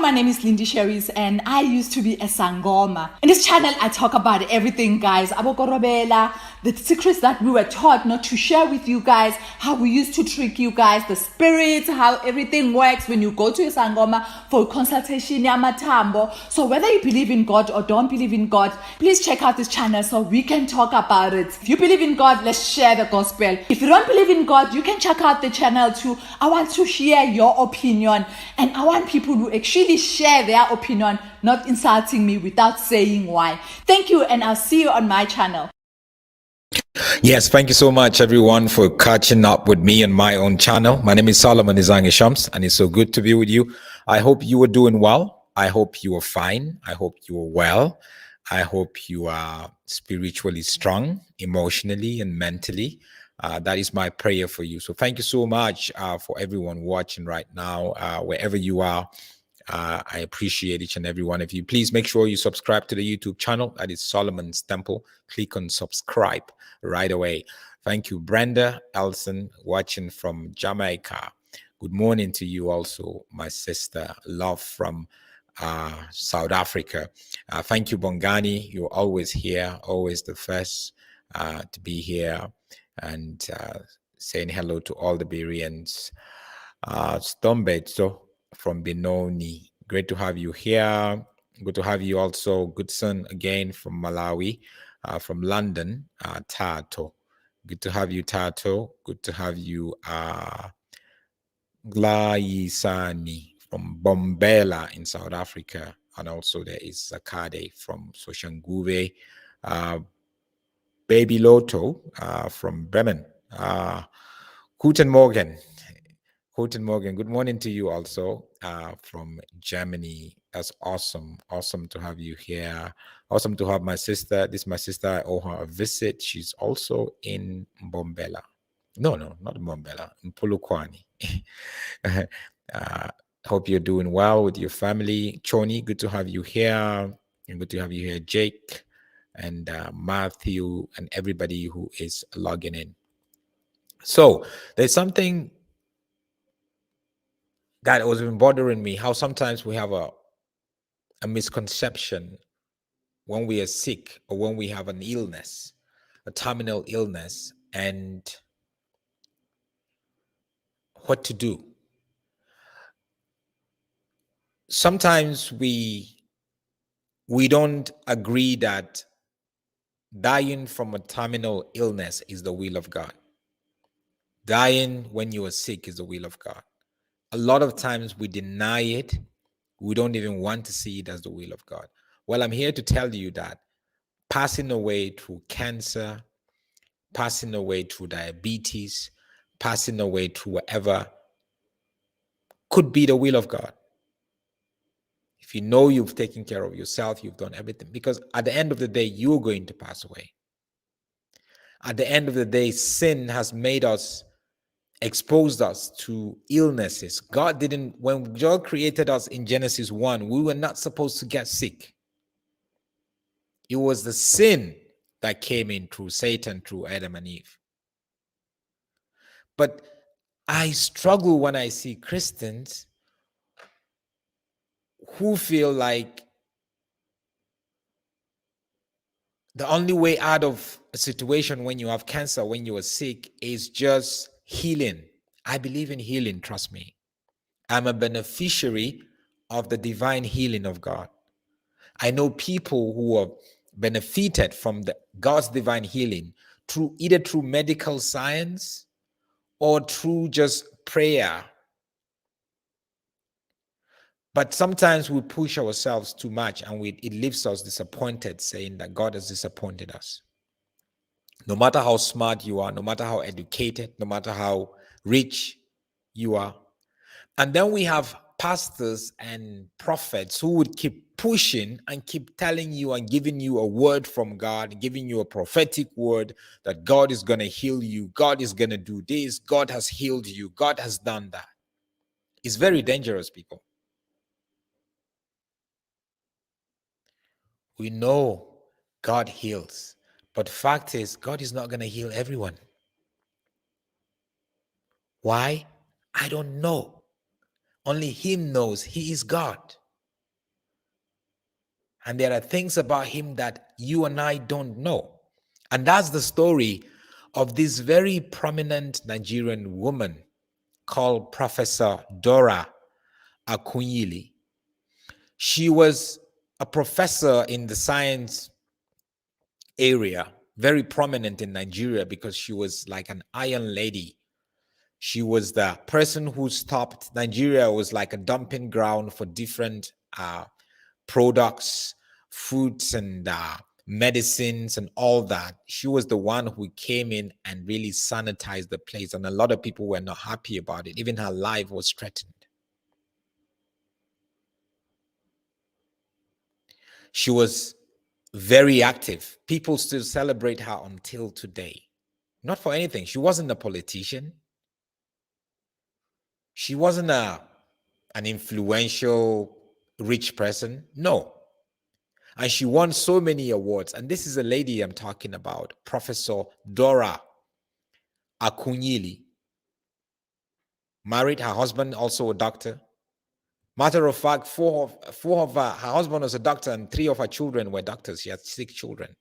my name is Lindy Sherries and I used to be a Sangoma. In this channel, I talk about everything, guys. Abokorobela, the secrets that we were taught not to share with you guys, how we used to trick you guys, the spirits, how everything works when you go to a Sangoma for consultation, yamatambo. So whether you believe in God or don't believe in God, please check out this channel so we can talk about it. If you believe in God, let's share the gospel. If you don't believe in God, you can check out the channel too. I want to hear your opinion, and I want people to actually share their opinion, not insulting me without saying why. Thank you, and I'll see you on my channel. Yes, thank you so much, everyone, for catching up with me on my own channel. My name is Solomon Izangi Shams, and it's so good to be with you. I hope you are doing well. I hope you are fine. I hope you are well. I hope you are spiritually strong, emotionally and mentally. That is my prayer for you. So thank you so much for everyone watching right now, wherever you are. I appreciate each and every one of you. Please make sure you subscribe to the YouTube channel. That is Solomon's Temple. Click on subscribe right away. Thank you, Brenda Elson, watching from Jamaica. Good morning to you also, my sister. Love from South Africa. Thank you, Bongani. You're always here, always the first to be here, and saying hello to all the Berians. Stombetso from Benoni. Great to have you here. Good to have you also. Goodson again from Malawi. From London, Tato. Good to have you, Tato. Good to have you, Glaisani from Bombela in South Africa. And also there is Zakade from Soshanguve. Baby Loto from Bremen. Guten Morgen. Guten Morgen. Good morning to you also from Germany. That's awesome. Awesome to have you here. Awesome to have my sister. This is my sister. I owe her a visit. She's also in Bombela. No, not Bombela. In Polokwane. Hope you're doing well with your family. Choni, good to have you here. And good to have you here, Jake and Matthew and everybody who is logging in. So there's something that was been bothering me, how sometimes we have a misconception when we are sick or when we have an illness, a terminal illness, and what to do. Sometimes we don't agree that dying from a terminal illness is the will of God. Dying when you are sick is the will of God. A lot of times we deny it. We don't even want to see it as the will of God. Well, I'm here to tell you that passing away through cancer, passing away through diabetes, passing away through whatever could be the will of God. If you know you've taken care of yourself, you've done everything. Because at the end of the day, you're going to pass away. At the end of the day, sin has made us, exposed us to illnesses. God didn't, when God created us in Genesis 1, we were not supposed to get sick. It was the sin that came in through Satan, through Adam and Eve. But I struggle when I see Christians who feel like the only way out of a situation when you have cancer, when you are sick, is just healing. I believe in healing, trust me. I'm a beneficiary of the divine healing of God. I know people who have benefited from God's divine healing through either through medical science or through just prayer. But sometimes we push ourselves too much and it leaves us disappointed, saying that God has disappointed us. No matter how smart you are, no matter how educated, no matter how rich you are. And then we have pastors and prophets who would keep pushing and keep telling you and giving you a word from God, giving you a prophetic word that God is going to heal you. God is going to do this. God has healed you. God has done that. It's very dangerous, people. We know God heals, but the fact is, God is not going to heal everyone. Why? I don't know. Only Him knows. He is God. And there are things about him that you and I don't know. And that's the story of this very prominent Nigerian woman called Professor Dora Akunyili. She was a professor in the science area, very prominent in Nigeria because she was like an iron lady. She was the person who stopped. Nigeria was like a dumping ground for different products, foods, and medicines, and all that. She was the one who came in and really sanitized the place, and a lot of people were not happy about it. Even her life was threatened. She was very active. People still celebrate her until today. Not for anything. She wasn't a politician. She wasn't an influential, rich person. No. And she won so many awards. And this is a lady I'm talking about, Professor Dora Akunyili. Married, her husband also a doctor. Matter of fact, four of her husband was a doctor and 3 of her children were doctors. She had 6 children.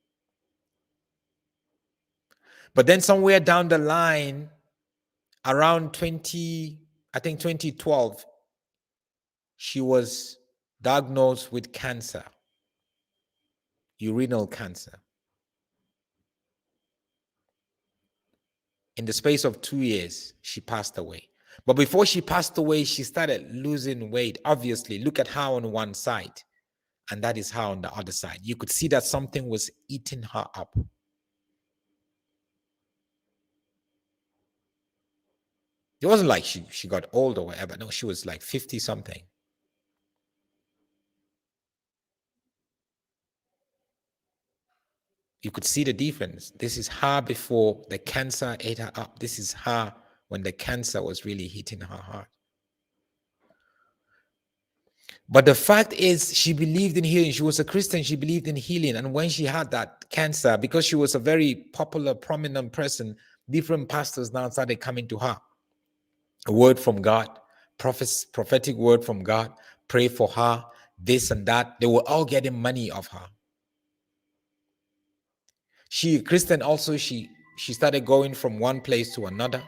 But then somewhere down the line, around 2012, she was diagnosed with cancer, urinary cancer. In the space of 2 years, she passed away. But before she passed away, she started losing weight. Obviously, look at her on one side, and that is her on the other side. You could see that something was eating her up. It wasn't like she got old or whatever. No, she was like 50 something. You could see the difference. This is her before the cancer ate her up. This is her when the cancer was really hitting her heart. But the fact is, she believed in healing. She was a Christian. She believed in healing. And when she had that cancer, because she was a very popular, prominent person, different pastors now started coming to her. A word from God, prophetic word from God, pray for her, this and that. They were all getting money off her. She, Christian also, she started going from one place to another.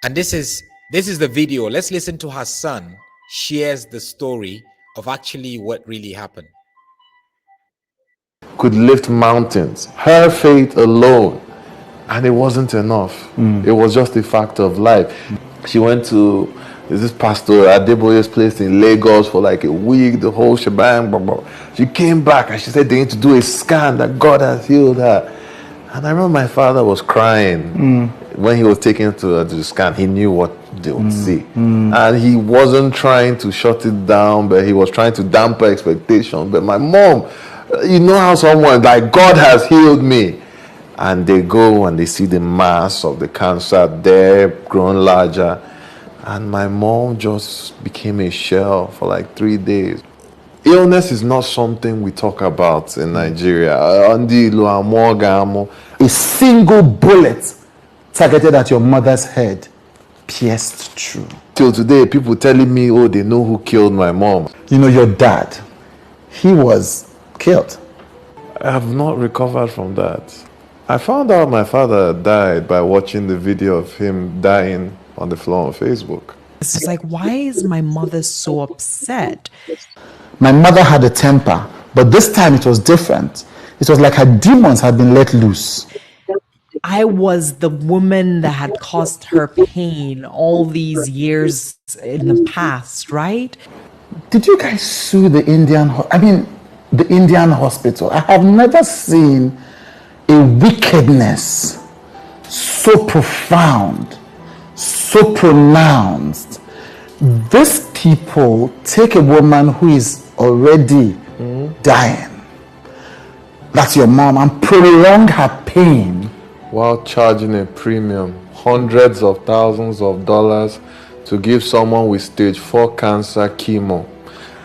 And this is the video. Let's listen to her son shares the story of actually what really happened. Could lift mountains. Her faith alone. And it wasn't enough. It was just a fact of life. She went to this pastor Adeboye's place in Lagos for like a week, the whole shebang. Blah, blah. She came back and she said they need to do a scan that God has healed her. And I remember my father was crying when he was taken to the scan. He knew what they would see. And he wasn't trying to shut it down, but he was trying to dampen expectations. But my mom, you know how someone like, God has healed me. And they go and they see the mass of the cancer there, growing larger. And my mom just became a shell for like 3 days. Illness is not something we talk about in Nigeria. A single bullet targeted at your mother's head pierced through. Till today, people telling me, oh, they know who killed my mom. You know, your dad, he was killed. I have not recovered from that. I found out my father died by watching the video of him dying on the floor on Facebook. It's like, why is my mother so upset? My mother had a temper, but this time it was different. It was like her demons had been let loose. I was the woman that had caused her pain all these years in the past, right? Did you guys sue the Indian hospital? I have never seen a wickedness so profound, so pronounced. These people take a woman who is already dying, that's your mom, and prolong her pain while charging a premium, hundreds of thousands of dollars to give someone with stage 4 cancer chemo.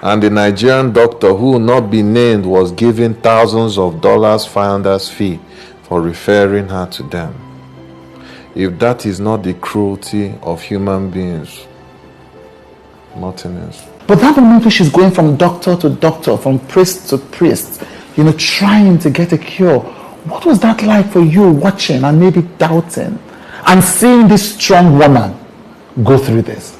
And the Nigerian doctor, who will not be named, was given thousands of dollars finder's fee for referring her to them. If that is not the cruelty of human beings, nothing else. But that moment when she's going from doctor to doctor, from priest to priest, trying to get a cure, what was that like for you, watching and maybe doubting and seeing this strong woman go through this?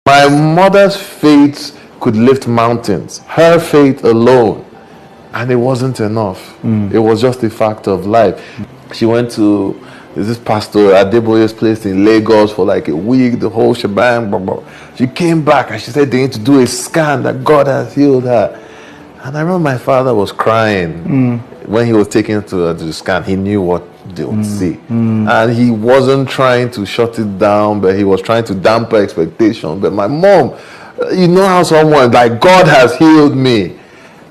My mother's faith could lift mountains, her faith alone, and it wasn't enough. It was just a fact of life. She went to this pastor Adeboye's place in Lagos for like a week, the whole shebang. Blah, blah. She came back and she said they need to do a scan that God has healed her. And I remember my father was crying when he was taken to the scan. He knew what they would see. And he wasn't trying to shut it down, but he was trying to dampen expectation. But my mom, you know how someone, like, God has healed me.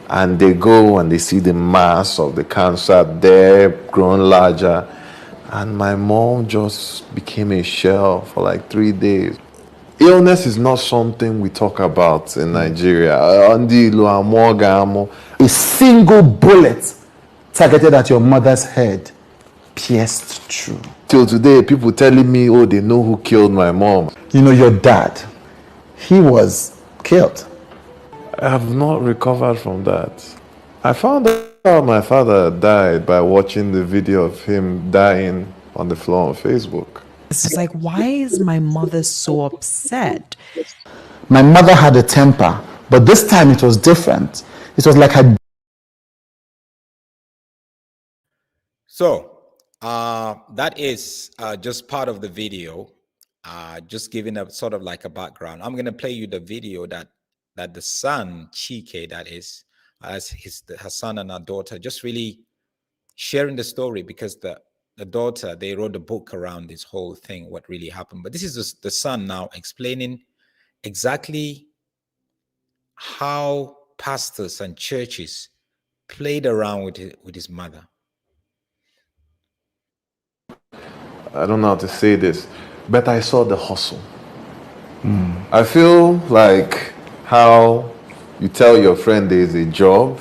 And they go and they see the mass of the cancer there, growing larger. And my mom just became a shell for like 3 days. Illness is not something we talk about in Nigeria. A single bullet targeted at your mother's head pierced through. Till today, people telling me, oh, they know who killed my mom. Your dad, he was killed. I have not recovered from that. I found out my father died by watching the video of him dying on the floor on Facebook. It's just like, why is my mother so upset? My mother had a temper, but this time it was different. It was like her. So that is just part of the video, just giving a sort of like a background. I'm going to play you the video that the son, Chike, that is, as her son and her daughter, just really sharing the story, because the daughter, they wrote a book around this whole thing, what really happened. But this is the son now explaining exactly how pastors and churches played around with his mother. I don't know how to say this, but I saw the hustle. I feel like how you tell your friend there's a job.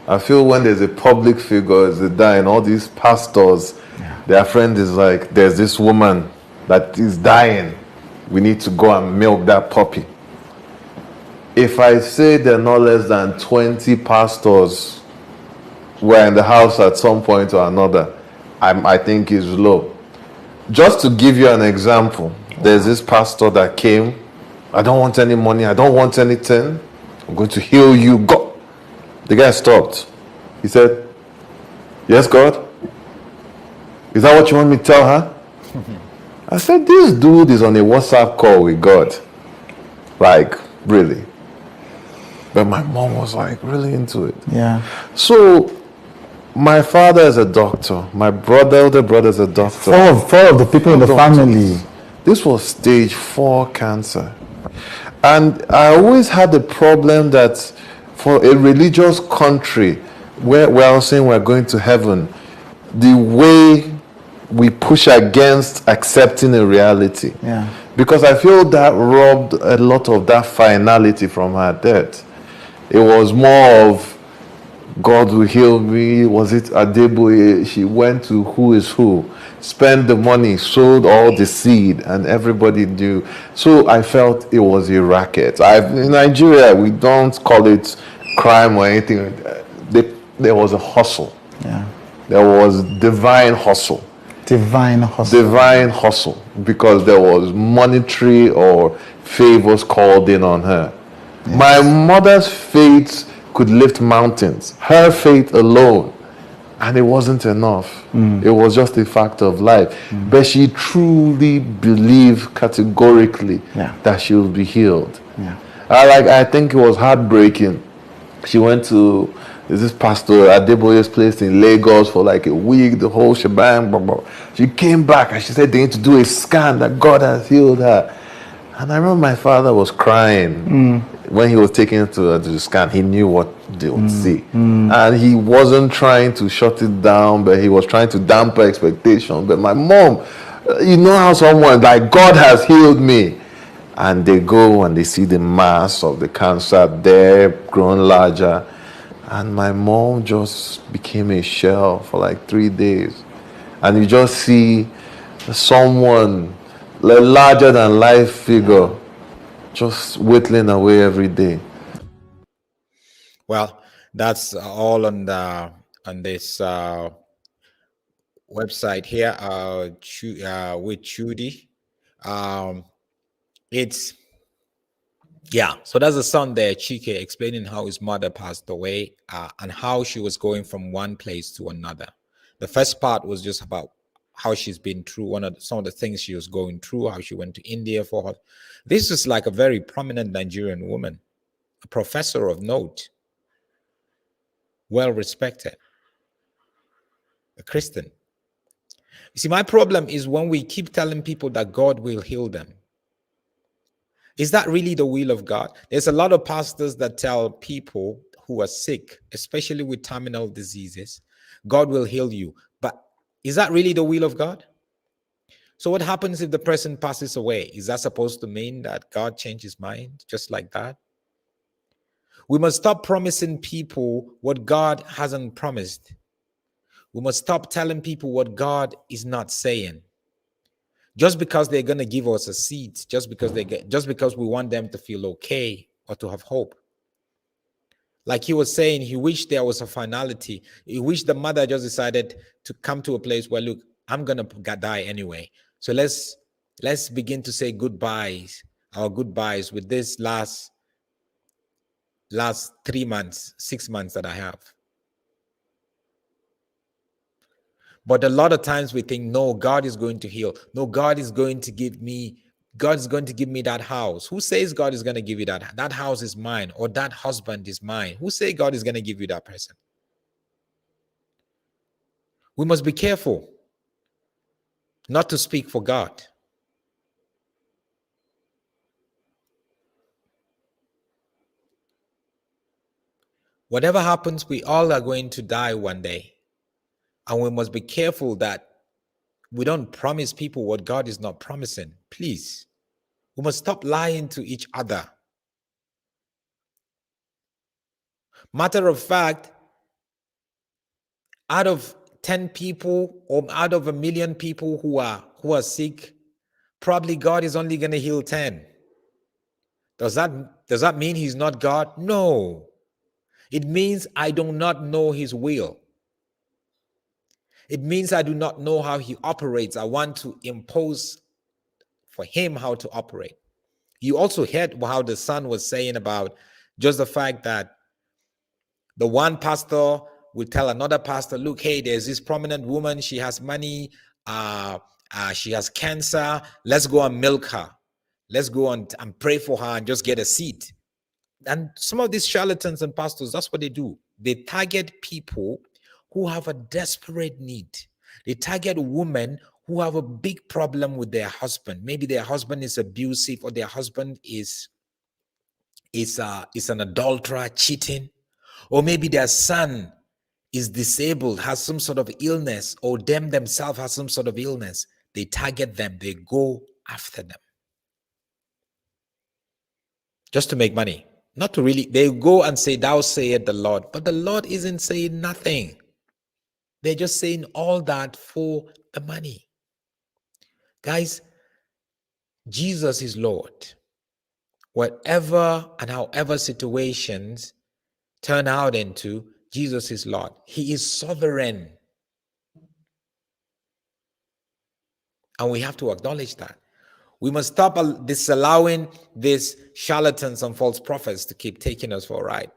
I feel when there's a public figure, as they die, and all these pastors, their friend is like, there's this woman that is dying. We need to go and milk that puppy. If I say there are not less than 20 pastors were in the house at some point or another, I think is low. Just to give you an example, there's this pastor that came. I don't want any money. I don't want anything. I'm going to heal you. Go. The guy stopped. He said, yes, God? Is that what you want me to tell her? I said, this dude is on a WhatsApp call with God. Like, really. But my mom was like really into it. Yeah. So my father is a doctor. My elder brother is a doctor. Four of the people in the family. This was stage 4 cancer. And I always had the problem that for a religious country where we're saying we're going to heaven, the way we push against accepting a reality. Yeah. Because I feel that robbed a lot of that finality from her death. It was more of God will heal me. Was it Adeboye? She went to who is who, spent the money, sowed all the seed, and everybody knew. So I felt it was a racket. In Nigeria, we don't call it crime or anything. There was a hustle. Yeah. There was divine hustle. Divine hustle. Divine hustle, because there was monetary or favors called in on her. Yes. My mother's faith could lift mountains, her faith alone, and it wasn't enough. It was just a fact of life. But she truly believed categorically that she would be healed. Yeah. I think it was heartbreaking. She went to this pastor Adeboye's place in Lagos for like a week, the whole shebang. Blah, blah. She came back and she said they need to do a scan that God has healed her. And I remember my father was crying when he was taken to the scan. He knew what they would see. And he wasn't trying to shut it down, but he was trying to dampen expectation. But my mom, you know how someone, like, God has healed me. And they go and they see the mass of the cancer there, growing larger. And my mom just became a shell for like 3 days. and you just see someone, a larger than life figure, just whittling away every day. Well, that's all on this website here with Judy. It's Yeah, so that's the son there, Chike, explaining how his mother passed away and how she was going from one place to another. The first part was just about how she's been through some of the things she was going through, how she went to India for her. This is like a very prominent Nigerian woman, a professor of note, well respected, a Christian. You see, my problem is when we keep telling people that God will heal them. Is that really the will of God? There's a lot of pastors that tell people who are sick, especially with terminal diseases, God will heal you. But is that really the will of God? So what happens if the person passes away? Is that supposed to mean that God changed his mind just like that? We must stop promising people what God hasn't promised. We must stop telling people what God is not saying. Just because they're going to give us a seat, just because we want them to feel okay or to have hope. Like he was saying, he wished there was a finality. He wished the mother just decided to come to a place where, look, I'm going to die anyway. So let's begin to say goodbyes, our goodbyes with this last 3 months, 6 months that I have. But a lot of times we think, no, God is going to heal. No, God is going to give me that house. Who says God is going to give you that? That house is mine, or that husband is mine. Who say God is going to give you that person? We must be careful not to speak for God. Whatever happens, we all are going to die one day. And we must be careful that we don't promise people what God is not promising. Please. We must stop lying to each other. Matter of fact, out of 10 people or out of 1 million people who are sick, probably God is only going to heal 10. Does that mean he's not God? No. It means I do not know his will. It means I do not know how he operates. I want to impose for him how to operate. You also heard how the son was saying about just the fact that the one pastor would tell another pastor, look, hey, there's this prominent woman. She has money. She has cancer. Let's go and milk her. Let's go and pray for her and just get a seat. And some of these charlatans and pastors, that's what they do. They target people who have a desperate need. They target women who have a big problem with their husband. Maybe their husband is abusive, or their husband is an adulterer, cheating, or maybe their son is disabled, has some sort of illness, or them themselves has some sort of illness. They target them. They go after them just to make money. Not to really, they go and say, thou sayest the Lord. But the Lord isn't saying nothing. They're just saying all that for the money. Guys, Jesus is Lord. Whatever and however situations turn out into, Jesus is Lord. He is sovereign. And we have to acknowledge that. We must stop disallowing these charlatans and false prophets to keep taking us for a ride.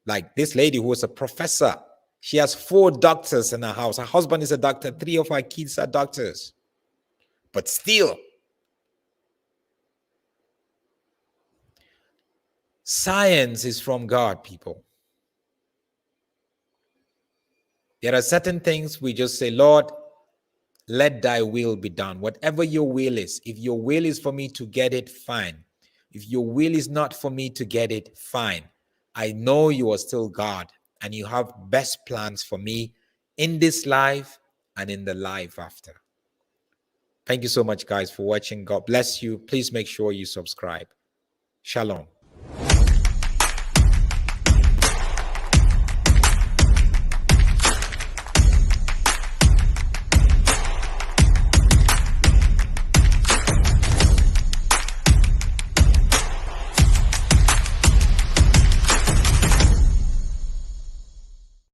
Like this lady who was a professor. She has 4 doctors in her house. Her husband is a doctor. 3 of her kids are doctors. But still, science is from God, people. There are certain things we just say, Lord, let thy will be done. Whatever your will is. If your will is for me to get it, fine. If your will is not for me to get it, fine. I know you are still God and you have best plans for me in this life and in the life after. Thank you so much, guys, for watching. God bless you. Please make sure you subscribe. Shalom.